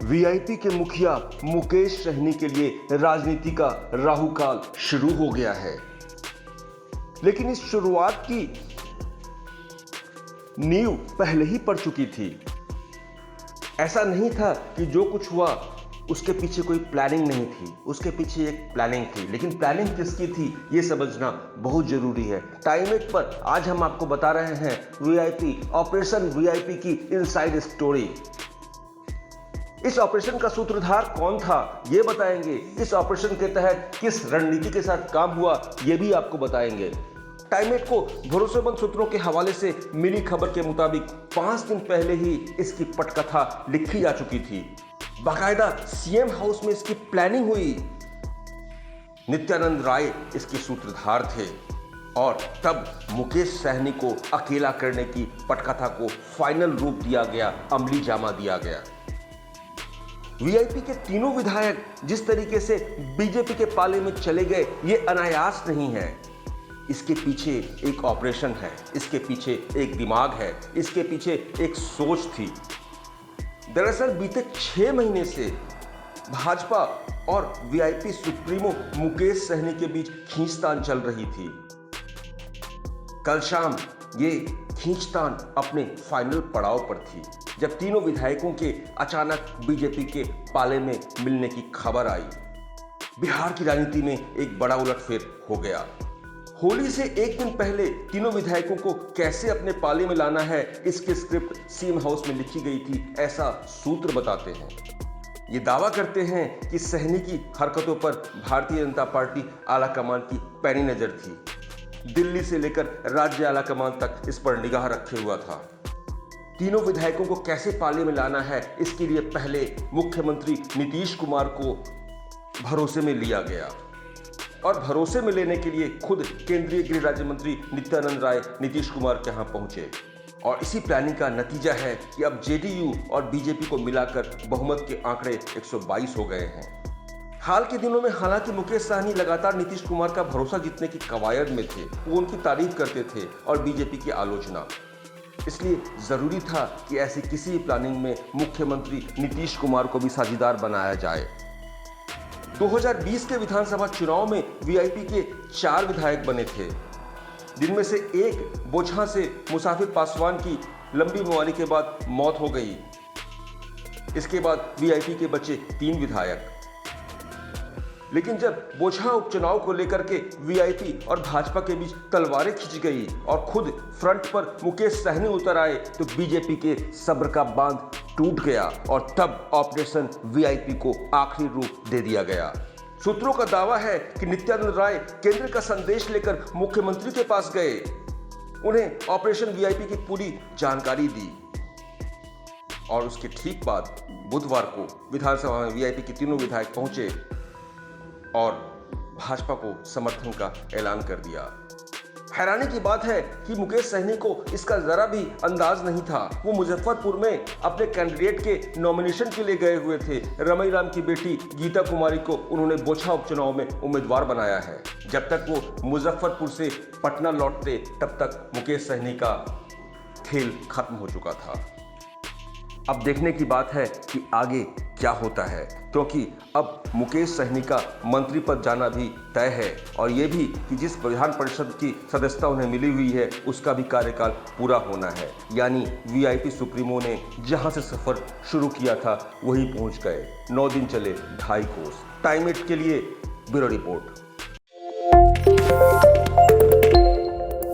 VIP के मुखिया मुकेश सहनी के लिए राजनीति का राहु काल शुरू हो गया है। लेकिन इस शुरुआत की नींव पहले ही पड़ चुकी थी। ऐसा नहीं था कि जो कुछ हुआ उसके पीछे कोई प्लानिंग नहीं थी, उसके पीछे एक प्लानिंग थी। लेकिन प्लानिंग किसकी थी ये समझना बहुत जरूरी है। टाइम एट पर आज हम आपको बता रहे हैं वीआईपी ऑपरेशन वीआईपी की इनसाइड स्टोरी। इस ऑपरेशन का सूत्रधार कौन था ये बताएंगे। इस ऑपरेशन के तहत किस रणनीति के साथ काम हुआ ये भी आपको बताएंगे। टाइम एट को भरोसेमंद सूत्रों के हवाले से मिली खबर के मुताबिक 5 दिन पहले ही इसकी पटकथा लिखी जा चुकी थी। बाकायदा सीएम हाउस में इसकी प्लानिंग हुई। नित्यानंद राय इसके सूत्रधार थे और तब मुकेश सहनी को अकेला करने की पटकथा को फाइनल रूप दिया गया, अमली जामा दिया गया। वीआईपी के तीनों विधायक जिस तरीके से बीजेपी के पाले में चले गए ये अनायास नहीं है। इसके पीछे एक ऑपरेशन है, इसके पीछे एक दिमाग है, इसके पीछे एक सोच थी। दरअसल बीते 6 महीने से भाजपा और वीआईपी सुप्रीमो मुकेश सहनी के बीच खींचतान चल रही थी। कल शाम ये खींचतान अपने फाइनल पड़ाव पर थी जब तीनों विधायकों के अचानक बीजेपी के पाले में मिलने की खबर आई। बिहार की राजनीति में एक बड़ा उलटफेर हो गया। होली से एक दिन पहले तीनों विधायकों को कैसे अपने पाले में लाना है इसकी स्क्रिप्ट सीएम हाउस में लिखी गई थी, ऐसा सूत्र बताते हैं। ये दावा करते हैं कि सहनी की हरकतों पर भारतीय जनता पार्टी आलाकमान की पैनी नजर थी। दिल्ली से लेकर राज्य आलाकमान तक इस पर निगाह रखे हुआ था। तीनों विधायकों को कैसे पाले में लाना है इसके लिए पहले मुख्यमंत्री नीतीश कुमार को भरोसे में लिया गया और भरोसे में लेने के लिए खुद केंद्रीय गृह राज्य मंत्री नित्यानंद राय नीतीश कुमार के यहां पहुंचे। और इसी प्लानिंग का नतीजा है कि अब जेडीयू और बीजेपी को मिलाकर बहुमत के आंकड़े 122 हो गए हैं। हाल के दिनों में हालांकि मुकेश सहनी लगातार नीतीश कुमार का भरोसा जीतने की कवायद में थे, वो उनकी तारीफ करते थे और बीजेपी की आलोचना। इसलिए जरूरी था कि ऐसी किसी भी प्लानिंग में मुख्यमंत्री नीतीश कुमार को भी साझीदार बनाया जाए। 2020 के विधानसभा चुनाव में वीआईपी के 4 विधायक बने थे, जिनमें से एक बोचहां से मुसाफिर पासवान की लंबी बीमारी के बाद मौत हो गई। इसके बाद वीआईपी के बचे 3 विधायक। लेकिन जब बोचहां उपचुनाव को लेकर के वीआईपी और भाजपा के बीच तलवारें खिंच गई और खुद फ्रंट पर मुकेश सहनी उतर आए तो बीजेपी के सब्र का बांध टूट गया और तब ऑपरेशन वीआईपी को आखिरी रूप दे दिया गया। सूत्रों का दावा है कि नित्यानंद राय केंद्र का संदेश लेकर मुख्यमंत्री के पास गए, उन्हें ऑपरेशन वीआईपी की पूरी जानकारी दी और उसके ठीक बाद बुधवार को विधानसभा में वीआईपी के तीनों विधायक पहुंचे और भाजपा को समर्थन का ऐलान कर दिया। हैरानी की बात है कि मुकेश सहनी को इसका जरा भी अंदाज नहीं था। वो मुजफ्फरपुर में अपने कैंडिडेट के नॉमिनेशन के लिए गए हुए थे। रमई राम की बेटी गीता कुमारी को उन्होंने बोचहां उपचुनाव में उम्मीदवार बनाया है। जब तक वो मुजफ्फरपुर से पटना लौटते तब तक मुकेश सहनी का खेल खत्म हो चुका था। अब देखने की बात है कि आगे क्या होता है, क्योंकि अब मुकेश सहनी का मंत्री पद जाना भी तय है और ये भी कि जिस विधान परिषद की सदस्यता उन्हें मिली हुई है उसका भी कार्यकाल पूरा होना है। यानी वीआईपी सुप्रीमो ने जहां से सफर शुरू किया था वहीं पहुंच गए। 9 दिन चले 2.5 कोस। टाइम एट के लिए ब्यूरो रिपोर्ट।